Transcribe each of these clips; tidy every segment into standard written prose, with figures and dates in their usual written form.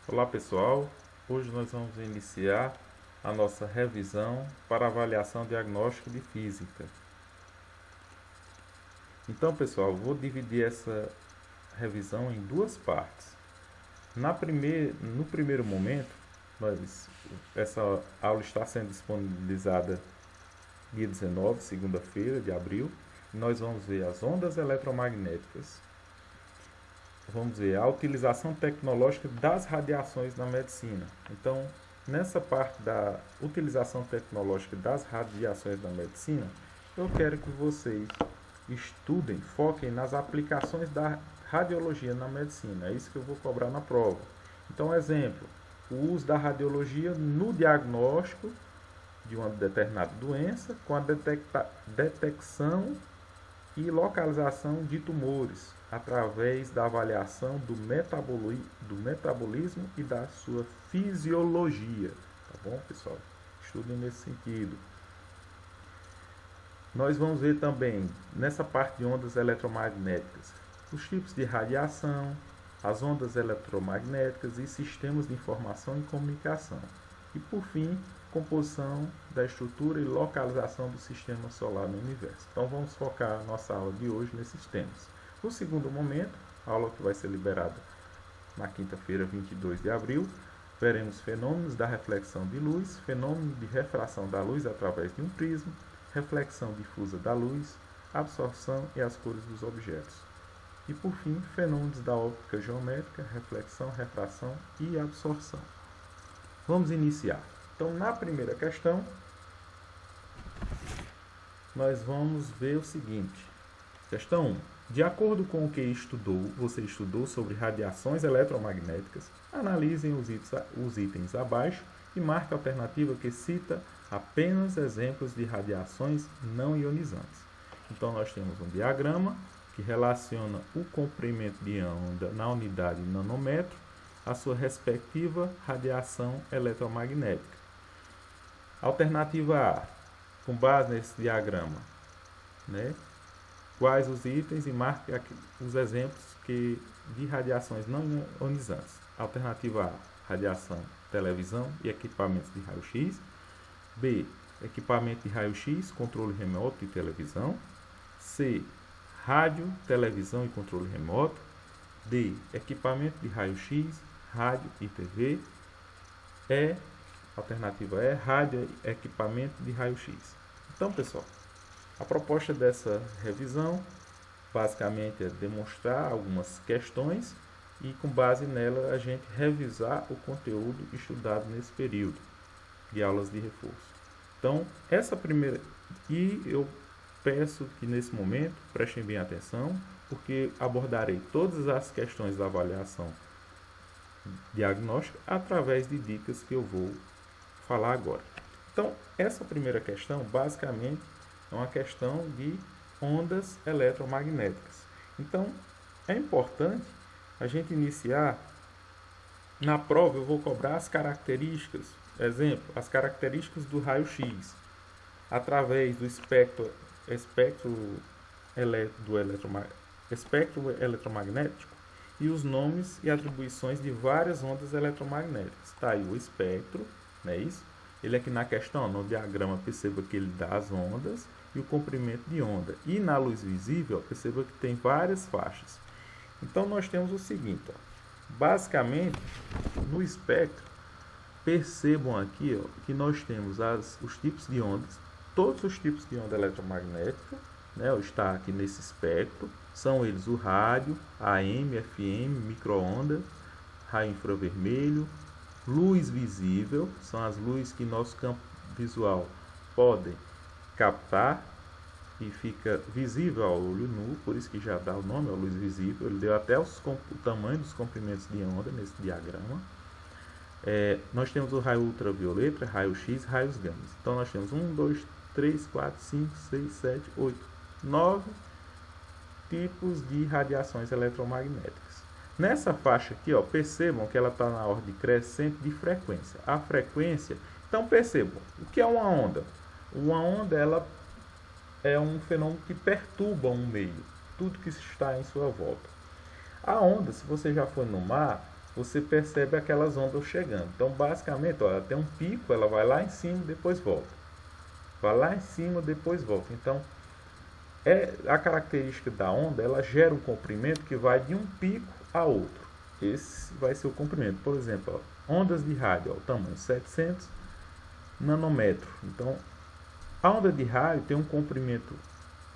Olá pessoal, hoje nós vamos iniciar a nossa revisão para avaliação diagnóstica de física. Então pessoal, vou dividir essa revisão em duas partes. No primeiro momento, essa aula está sendo disponibilizada dia 19, segunda-feira de abril, e nós vamos ver as ondas eletromagnéticas. Vamos ver a utilização tecnológica das radiações na medicina. Então, nessa parte da utilização tecnológica das radiações na medicina, eu quero que vocês estudem, foquem nas aplicações da radiologia na medicina. É isso que eu vou cobrar na prova. Então, exemplo, o uso da radiologia no diagnóstico de uma determinada doença com a detecção e localização de tumores, através da avaliação do metabolismo e da sua fisiologia. Tá bom, pessoal? Estudem nesse sentido. Nós vamos ver também, nessa parte de ondas eletromagnéticas, os tipos de radiação, as ondas eletromagnéticas e sistemas de informação e comunicação. E, por fim, composição da estrutura e localização do sistema solar no universo. Então, vamos focar a nossa aula de hoje nesses temas. No segundo momento, a aula que vai ser liberada na quinta-feira, 22 de abril, veremos fenômenos da reflexão de luz, fenômeno de refração da luz através de um prisma, reflexão difusa da luz, absorção e as cores dos objetos. E, por fim, fenômenos da óptica geométrica, reflexão, refração e absorção. Vamos iniciar. Então, na primeira questão, nós vamos ver o seguinte. Questão 1. De acordo com o que você estudou sobre radiações eletromagnéticas, analisem os itens abaixo e marque a alternativa que cita apenas exemplos de radiações não ionizantes. Então, nós temos um diagrama que relaciona o comprimento de onda na unidade nanômetro à sua respectiva radiação eletromagnética. Alternativa A, com base nesse diagrama, quais os itens e marque os exemplos de radiações não ionizantes. Alternativa A, radiação, televisão e equipamentos de raio-x. B, equipamento de raio-x, controle remoto e televisão. C, rádio, televisão e controle remoto. D, equipamento de raio-x, rádio e TV. Alternativa E, rádio, equipamento de raio-x. Então, pessoal, a proposta dessa revisão basicamente é demonstrar algumas questões e, com base nela, a gente revisar o conteúdo estudado nesse período de aulas de reforço. Então, essa primeira... E eu peço que, nesse momento, prestem bem atenção, porque abordarei todas as questões da avaliação diagnóstica através de dicas que eu vou falar agora. Então, essa primeira questão, basicamente, é uma questão de ondas eletromagnéticas. Então, é importante a gente iniciar. Na prova, eu vou cobrar as características, exemplo, as características do raio-x, através do espectro eletromagnético e os nomes e atribuições de várias ondas eletromagnéticas. Está aí o espectro, não é isso? Ele aqui na questão, no diagrama, perceba que ele dá as ondas e o comprimento de onda. E na luz visível, perceba que tem várias faixas. Então, nós temos o seguinte, basicamente, no espectro, percebam aqui que nós temos os tipos de ondas, todos os tipos de onda eletromagnética, está aqui nesse espectro, são eles o rádio, AM, FM, micro-ondas, raio infravermelho, luz visível, são as luzes que nosso campo visual pode captar e fica visível ao olho nu, por isso que já dá o nome, a luz visível. Ele deu até o tamanho dos comprimentos de onda nesse diagrama. Nós temos o raio ultravioleta, raio-x, raios gama. Então nós temos 1, 2, 3, 4, 5, 6, 7, 8, 9 tipos de radiações eletromagnéticas. Nessa faixa aqui, percebam que ela está na ordem crescente de frequência. A frequência, então percebam, o que é uma onda? Uma onda, ela é um fenômeno que perturba um meio, tudo que está em sua volta. A onda, se você já foi no mar, você percebe aquelas ondas chegando. Então, basicamente, ó, ela tem um pico, ela vai lá em cima, depois volta. Vai lá em cima, depois volta. Então, a característica da onda, ela gera um comprimento que vai de um pico a outro. Esse vai ser o comprimento. Por exemplo, ó, ondas de rádio, ó, tamanho 700 nanômetros. Então, a onda de rádio tem um comprimento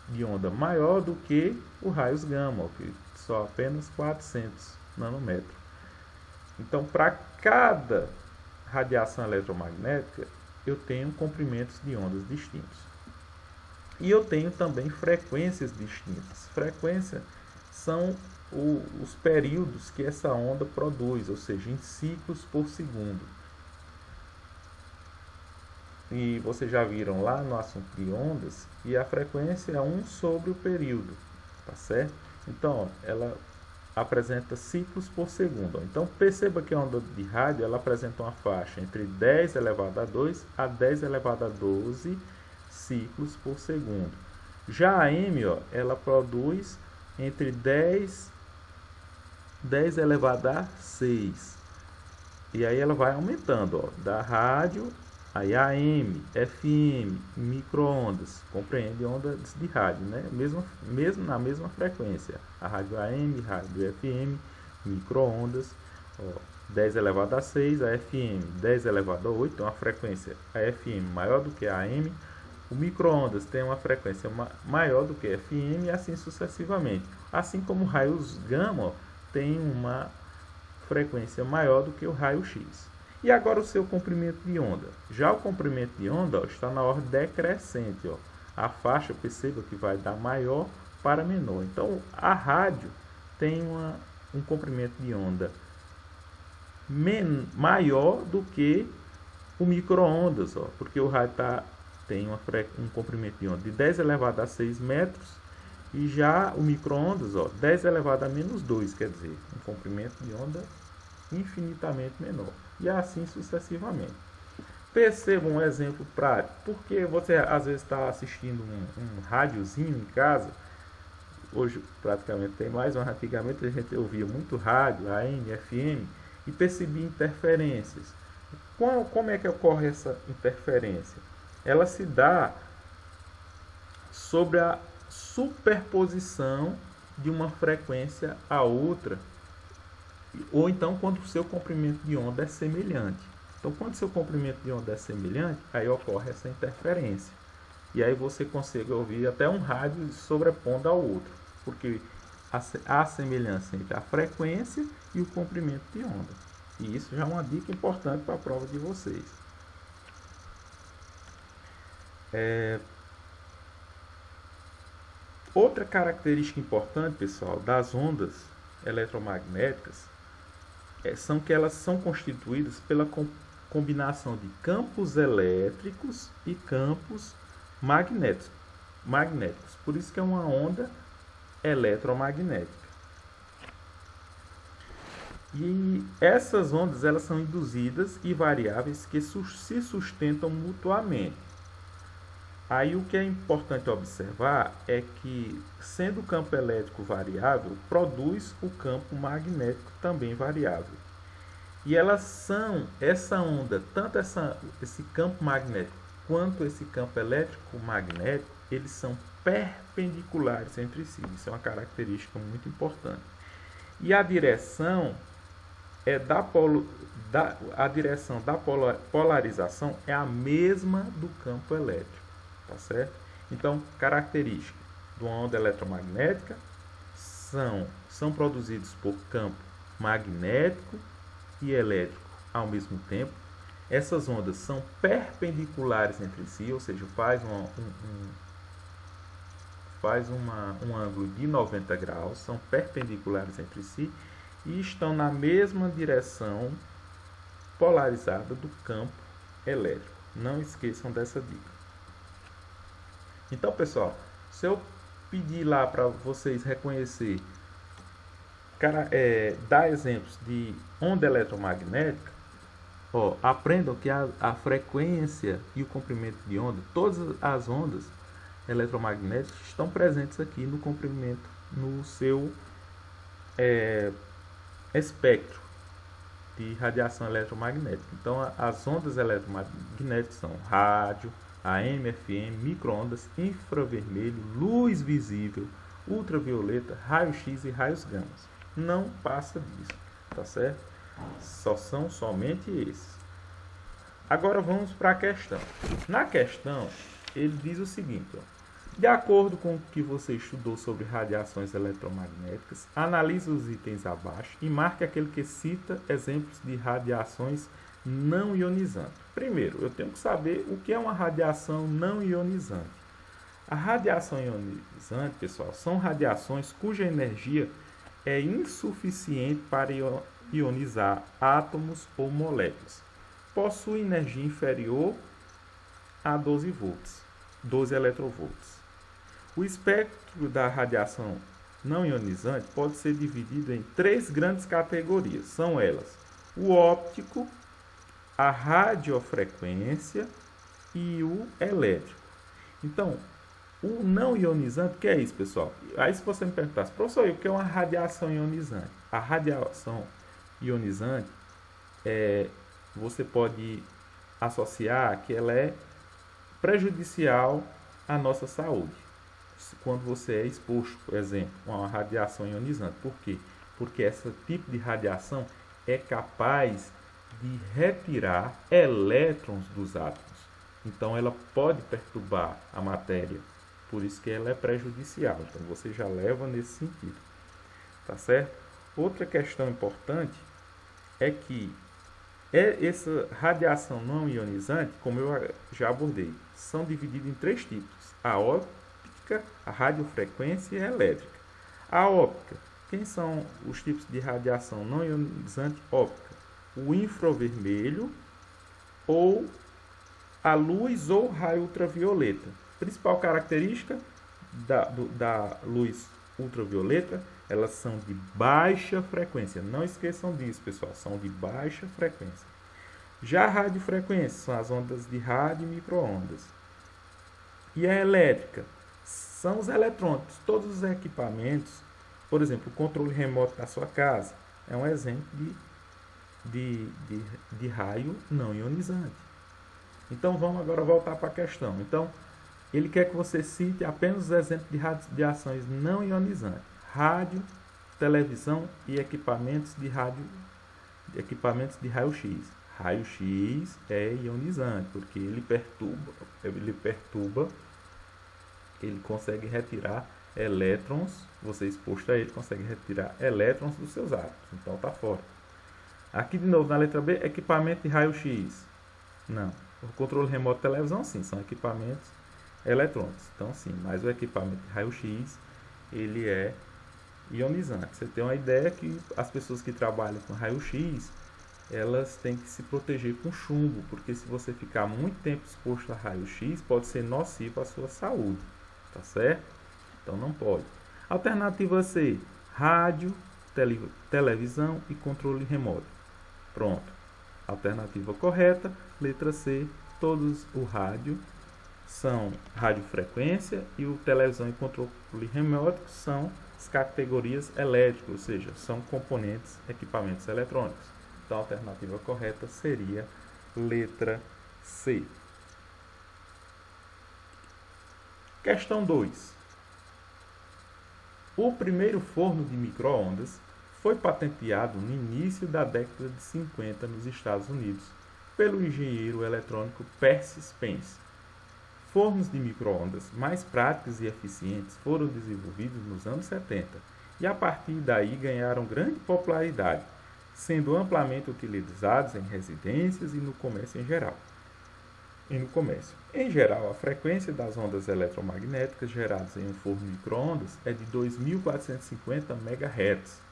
de onda maior do que o raios gama, ó, que só apenas 400 nanômetros. Então, para cada radiação eletromagnética, eu tenho comprimentos de ondas distintos. E eu tenho também frequências distintas. Frequência são os períodos que essa onda produz, ou seja, em ciclos por segundo. E vocês já viram lá no assunto de ondas, e a frequência é 1 sobre o período, tá certo? Então, ó, ela apresenta ciclos por segundo. Então, perceba que a onda de rádio ela apresenta uma faixa entre 10 elevado a 2 a 10 elevado a 12 ciclos por segundo. Já a M, ó, ela produz entre 10 elevado a 6. E aí ela vai aumentando, ó, da rádio, aí AM, FM, micro-ondas, compreende ondas de rádio, né? Mesmo na mesma frequência. A rádio AM, rádio FM, micro-ondas, 10 elevado a 6, a FM 10 elevado a 8, tem uma frequência a FM maior do que a AM. O micro-ondas tem uma frequência maior do que a FM e assim sucessivamente. Assim como raios gama, ó, tem uma frequência maior do que o raio-x. E agora o seu comprimento de onda. Já o comprimento de onda, ó, está na ordem decrescente. Ó. A faixa, perceba que vai da maior para menor. Então, a rádio tem um comprimento de onda maior do que o micro-ondas, porque o rádio tem um comprimento de onda de 10 elevado a 6 metros, e já o micro-ondas, 10 elevado a menos 2, quer dizer, um comprimento de onda infinitamente menor. E assim sucessivamente. Perceba um exemplo prático, porque você às vezes está assistindo um rádiozinho em casa. Hoje praticamente tem mais, mas antigamente a gente ouvia muito rádio, AM, FM, e percebia interferências. Como é que ocorre essa interferência? Ela se dá sobre a superposição de uma frequência a outra, ou então quando o seu comprimento de onda é semelhante. Então, quando o seu comprimento de onda é semelhante, aí ocorre essa interferência. E aí você consegue ouvir até um rádio sobrepondo ao outro, porque há semelhança entre a frequência e o comprimento de onda. E isso já é uma dica importante para a prova de vocês. Outra característica importante, pessoal, das ondas eletromagnéticas são que elas são constituídas pela combinação de campos elétricos e campos magnéticos. Por isso que é uma onda eletromagnética. E essas ondas elas são induzidas e variáveis que se sustentam mutuamente. Aí o que é importante observar é que, sendo o campo elétrico variável, produz o campo magnético também variável. E elas são, essa onda, tanto esse campo magnético quanto esse campo elétrico magnético, eles são perpendiculares entre si. Isso é uma característica muito importante. E a direção a direção da polarização é a mesma do campo elétrico. Tá certo? Então, características de uma onda eletromagnética são produzidos por campo magnético e elétrico ao mesmo tempo. Essas ondas são perpendiculares entre si, ou seja, faz um ângulo de 90 graus, são perpendiculares entre si e estão na mesma direção polarizada do campo elétrico. Não esqueçam dessa dica. Então, pessoal, se eu pedir lá para vocês reconhecer, dar exemplos de onda eletromagnética, aprendam que a frequência e o comprimento de onda, todas as ondas eletromagnéticas estão presentes aqui no comprimento, no seu espectro. de radiação eletromagnética. Então, as ondas eletromagnéticas são rádio, AM, FM, micro-ondas, infravermelho, luz visível, ultravioleta, raio-x e raios gamas. Não passa disso, tá certo? São somente esses. Agora vamos para a questão. Na questão, ele diz o seguinte, ó. De acordo com o que você estudou sobre radiações eletromagnéticas, analise os itens abaixo e marque aquele que cita exemplos de radiações não ionizantes. Primeiro, eu tenho que saber o que é uma radiação não ionizante. A radiação ionizante, pessoal, são radiações cuja energia é insuficiente para ionizar átomos ou moléculas. Possui energia inferior a 12 volts, 12 electrovolts. O espectro da radiação não ionizante pode ser dividido em 3 grandes categorias. São elas: o óptico, a radiofrequência e o elétrico. Então, o não ionizante, o que é isso, pessoal? Aí se você me perguntasse, professor, o que é uma radiação ionizante? A radiação ionizante, você pode associar que ela é prejudicial à nossa saúde. Quando você é exposto, por exemplo, a uma radiação ionizante. Por quê? Porque esse tipo de radiação é capaz de retirar elétrons dos átomos. Então, ela pode perturbar a matéria. Por isso que ela é prejudicial. Então, você já leva nesse sentido. Tá certo? Outra questão importante é que essa radiação não ionizante, como eu já abordei, são divididas em 3 tipos. A óptica, a radiofrequência e a elétrica. A óptica. Quem são os tipos de radiação não ionizante óptica? O infravermelho ou a luz ou raio ultravioleta. Principal característica da luz ultravioleta, elas são de baixa frequência. Não esqueçam disso, pessoal, são de baixa frequência. Já a radiofrequência são as ondas de rádio e micro-ondas. E a elétrica são os eletrônicos. Todos os equipamentos, por exemplo, o controle remoto da sua casa, é um exemplo de raio não ionizante. Então, vamos agora voltar para a questão. Então, ele quer que você cite apenas os exemplos de radiações não ionizantes. Rádio, televisão e equipamentos de raio-x. Raio-x é ionizante, porque ele perturba, ele consegue retirar elétrons, você exposto a ele, consegue retirar elétrons dos seus átomos. Então, está fora. Aqui de novo, na letra B, equipamento de raio-x. Não. O controle remoto de televisão, sim, são equipamentos eletrônicos. Então, sim, mas o equipamento de raio-x, ele é ionizante. Você tem uma ideia que as pessoas que trabalham com raio-x, elas têm que se proteger com chumbo, porque se você ficar muito tempo exposto a raio-x, pode ser nocivo à sua saúde, tá certo? Então, não pode. Alternativa C, rádio, televisão e controle remoto. Pronto. Alternativa correta, letra C, todos o rádio são radiofrequência e o televisão e controle remoto são as categorias elétricas, ou seja, são componentes, equipamentos eletrônicos. Então, a alternativa correta seria letra C. Questão 2. O primeiro forno de micro-ondas foi patenteado no início da década de 50 nos Estados Unidos pelo engenheiro eletrônico Percy Spence. Fornos de micro-ondas mais práticos e eficientes foram desenvolvidos nos anos 70 e a partir daí ganharam grande popularidade, sendo amplamente utilizados em residências e no comércio em geral. Em geral, a frequência das ondas eletromagnéticas geradas em um forno de micro-ondas é de 2.450 MHz.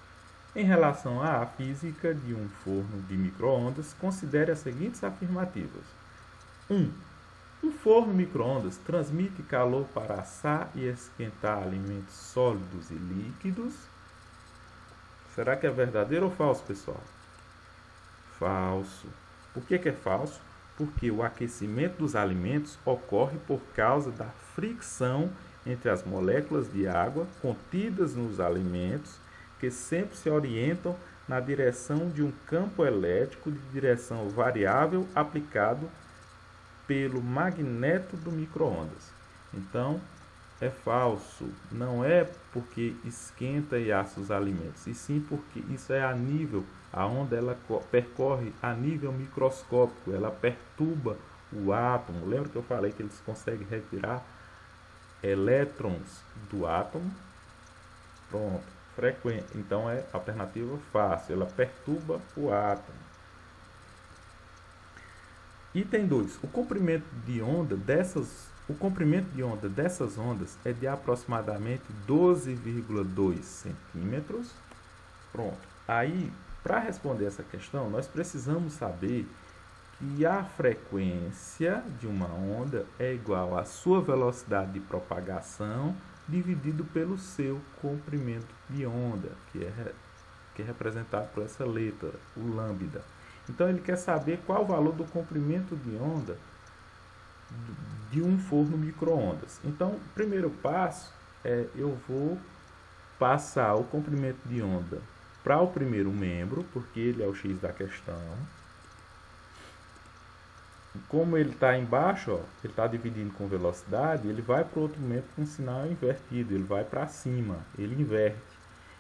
Em relação à física de um forno de micro-ondas, considere as seguintes afirmativas. 1. Um forno micro-ondas transmite calor para assar e esquentar alimentos sólidos e líquidos. Será que é verdadeiro ou falso, pessoal? Falso. Por que é falso? Porque o aquecimento dos alimentos ocorre por causa da fricção entre as moléculas de água contidas nos alimentos, que sempre se orientam na direção de um campo elétrico de direção variável aplicado pelo magneto do micro-ondas. Então, é falso. Não é porque esquenta e assa os alimentos, e sim porque isso é a nível, a onda ela percorre a nível microscópico, ela perturba o átomo. Lembra que eu falei que eles conseguem retirar elétrons do átomo? Pronto, frequência. Então é alternativa fácil, ela perturba o átomo. Item 2. O comprimento de onda dessas ondas é de aproximadamente 12,2 centímetros. Pronto. Aí, para responder essa questão, nós precisamos saber que a frequência de uma onda é igual à sua velocidade de propagação dividido pelo seu comprimento de onda, que é representado por essa letra, o lambda. Então, ele quer saber qual o valor do comprimento de onda de um forno micro-ondas. Então, o primeiro passo é eu vou passar o comprimento de onda para o primeiro membro, porque ele é o x da questão. Como ele está embaixo, ó, ele está dividindo com velocidade, ele vai para o outro membro com sinal invertido, ele vai para cima, ele inverte.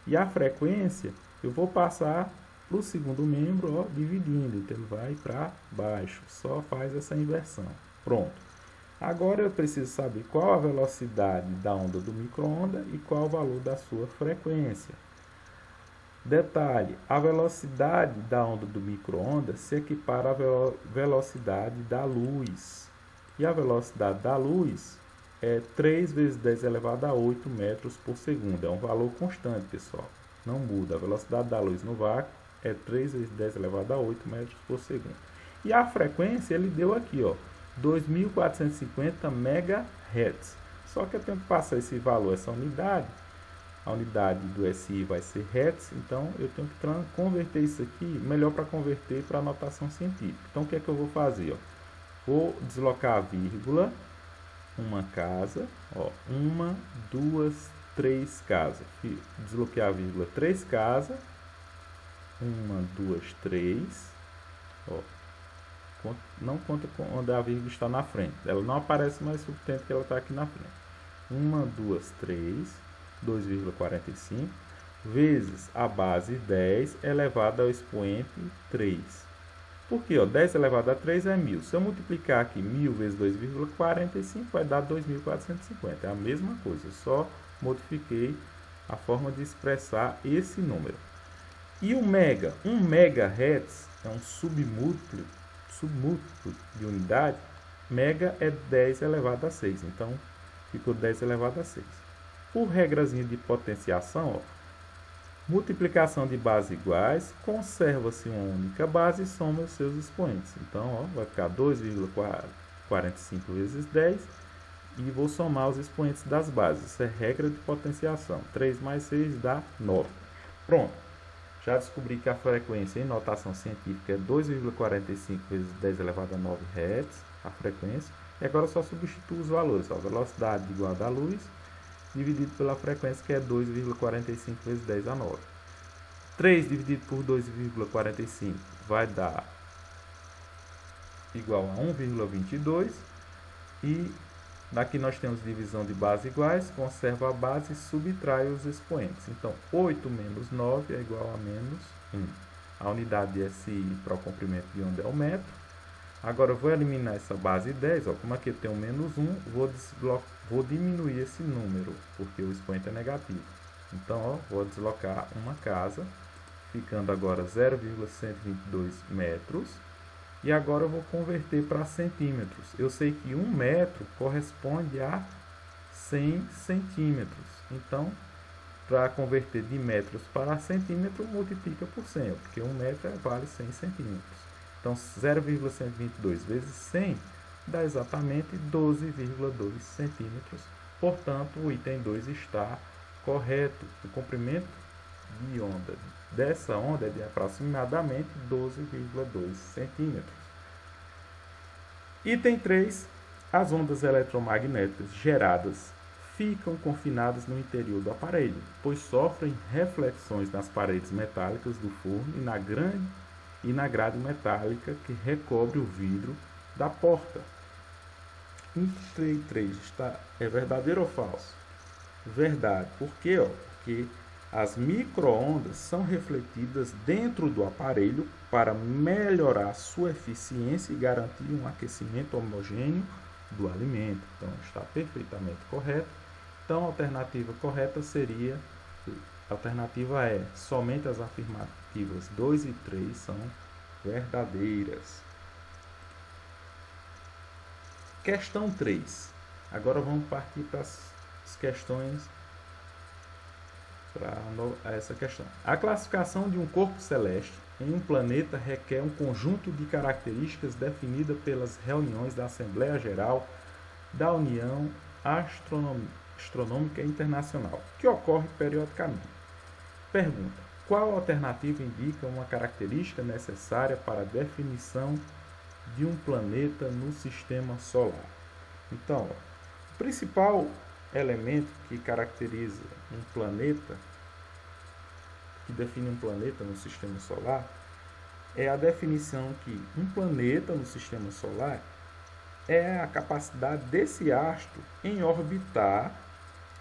E a frequência, eu vou passar para o segundo membro, ó, dividindo, então ele vai para baixo, só faz essa inversão. Pronto. Agora eu preciso saber qual a velocidade da onda do micro-ondas e qual o valor da sua frequência. Detalhe, a velocidade da onda do micro-ondas se equipara à velocidade da luz. E a velocidade da luz é 3 vezes 10 elevado a 8 metros por segundo. É um valor constante, pessoal. Não muda. A velocidade da luz no vácuo é 3 vezes 10 elevado a 8 metros por segundo. E a frequência ele deu aqui, ó, 2.450 MHz. Só que eu tenho que passar esse valor, essa unidade. A unidade do SI vai ser Hertz, então eu tenho que converter isso aqui, melhor para converter para a notação científica. Então o que é que eu vou fazer? Ó? Vou deslocar a vírgula, uma casa, ó, 1, 2, 3 casas. Desloquei a vírgula 3 casas, 1, 2, 3. Ó. Não conta com onde a vírgula está na frente. Ela não aparece mais subtendo que ela está aqui na frente. 1, 2, 3, 2,45 vezes a base 10 elevado ao expoente 3. Por quê? 10 elevado a 3 é 1.000. Se eu multiplicar aqui 1.000 vezes 2,45 vai dar 2.450. É a mesma coisa, só modifiquei a forma de expressar esse número. E o mega? 1 MHz é um submúltiplo de unidade. Mega é 10 elevado a 6. Então, ficou 10 elevado a 6. Por regrazinha de potenciação, ó, multiplicação de bases iguais, conserva-se uma única base e soma os seus expoentes. Então, ó, vai ficar 2,45 vezes 10 e vou somar os expoentes das bases. Isso é regra de potenciação. 3 mais 6 dá 9. Pronto. Já descobri que a frequência em notação científica é 2,45 vezes 10 elevado a 9 Hz, a frequência. E agora eu só substituo os valores. Ó, velocidade igual a da luz, dividido pela frequência, que é 2,45 vezes 10 a 9. 3 dividido por 2,45 vai dar igual a 1,22. E daqui nós temos divisão de bases iguais, conserva a base e subtrai os expoentes. Então, 8 menos 9 é igual a menos 1. A unidade de SI para o comprimento de onda é o metro. Agora eu vou eliminar essa base 10, ó, como aqui eu tenho menos 1, vou diminuir esse número, porque o expoente é negativo. Então, ó, vou deslocar uma casa, ficando agora 0,122 metros. E agora eu vou converter para centímetros. Eu sei que 1 metro corresponde a 100 centímetros. Então, para converter de metros para centímetro, multiplica por 100, porque 1 metro vale 100 centímetros. Então, 0,122 vezes 100 dá exatamente 12,2 centímetros. Portanto, o item 2 está correto. O comprimento de onda dessa onda é de aproximadamente 12,2 centímetros. Item 3. As ondas eletromagnéticas geradas ficam confinadas no interior do aparelho, pois sofrem reflexões nas paredes metálicas do forno e na grade metálica que recobre o vidro da porta. Item 3 é verdadeiro ou falso? Verdade. Por quê? Porque as micro-ondas são refletidas dentro do aparelho para melhorar sua eficiência e garantir um aquecimento homogêneo do alimento. Então, está perfeitamente correto. Então, a alternativa correta seria, a alternativa é, somente as afirmativas 2 e 3 são verdadeiras. Questão 3. Agora vamos partir para as questões para essa questão. A classificação de um corpo celeste em um planeta requer um conjunto de características definida pelas reuniões da Assembleia Geral da União Astronômica Internacional, que ocorre periodicamente. Pergunta: qual alternativa indica uma característica necessária para a definição de um planeta no sistema solar? Então, o principal elemento que caracteriza um planeta, que define um planeta no sistema solar, é a definição que um planeta no sistema solar é a capacidade desse astro em orbitar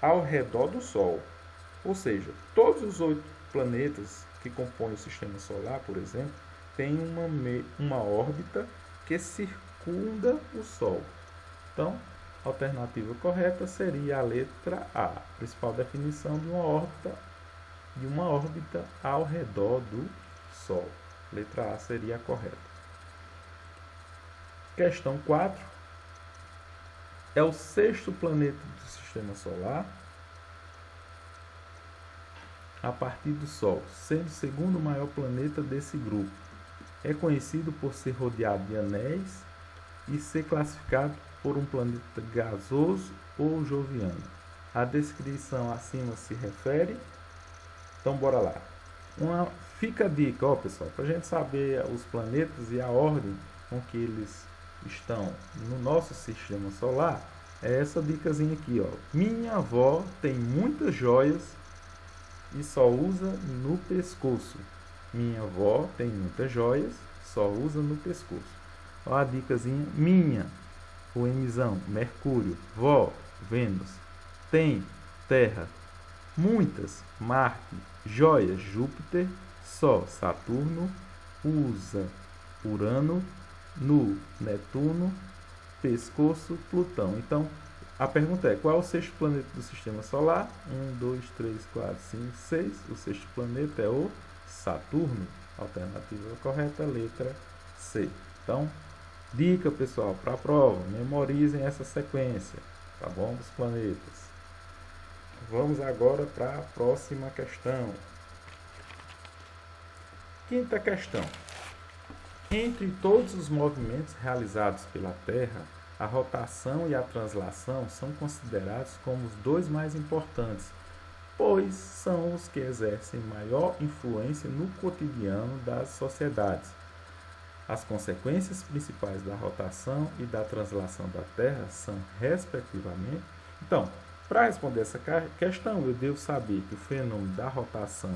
ao redor do Sol. Ou seja, todos os 8 planetas que compõem o sistema solar, por exemplo, têm uma órbita que circunda o Sol. Então, a alternativa correta seria a letra A, principal definição de uma órbita ao redor do Sol. Letra A seria a correta. Questão 4. É o 6º planeta do sistema solar a partir do Sol, sendo o segundo maior planeta desse grupo. É conhecido por ser rodeado de anéis e ser classificado por um planeta gasoso ou joviano. A descrição acima se refere. Então, bora lá. Fica a dica, pessoal, para a gente saber os planetas e a ordem com que eles estão no nosso sistema solar. É essa dicasinha aqui, Minha avó tem muitas joias e só usa no pescoço. Minha avó tem muitas joias, só usa no pescoço. A dicasinha: minha, o Mzão, Mercúrio, vó, Vênus, tem, Terra, muitas, Marte, joias, Júpiter, só, Saturno, usa, Urano, no, Netuno, pescoço, Plutão. Então, a pergunta é: qual é o 6º planeta do sistema solar? 1, 2, 3, 4, 5, 6. O 6º planeta é o Saturno. Alternativa correta, letra C. Então, dica, pessoal, para a prova: memorizem essa sequência, tá bom? Dos planetas. Vamos agora para a próxima questão. Quinta questão. Entre todos os movimentos realizados pela Terra, a rotação e a translação são considerados como os 2 mais importantes, pois são os que exercem maior influência no cotidiano das sociedades. As consequências principais da rotação e da translação da Terra são, respectivamente... Então, para responder essa questão, eu devo saber que o fenômeno da rotação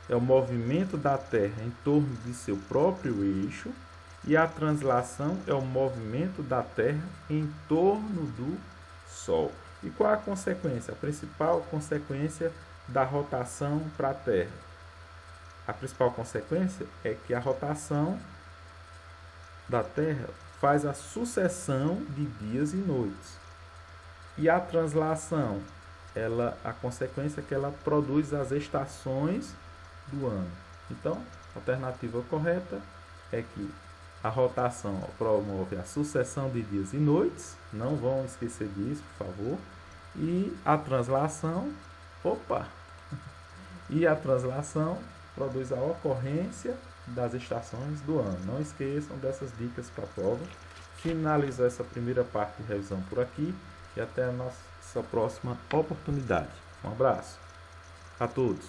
é o movimento da Terra em torno de seu próprio eixo, e a translação é o movimento da Terra em torno do Sol. E qual a consequência? A principal consequência da rotação para a Terra? A principal consequência é que a rotação da Terra faz a sucessão de dias e noites. E a translação, a consequência é que ela produz as estações do ano. Então, a alternativa correta é que a rotação promove a sucessão de dias e noites, não vão esquecer disso, por favor. E a translação, e a translação produz a ocorrência das estações do ano. Não esqueçam dessas dicas para a prova. Finalizo essa primeira parte de revisão por aqui e até a nossa próxima oportunidade. Um abraço a todos.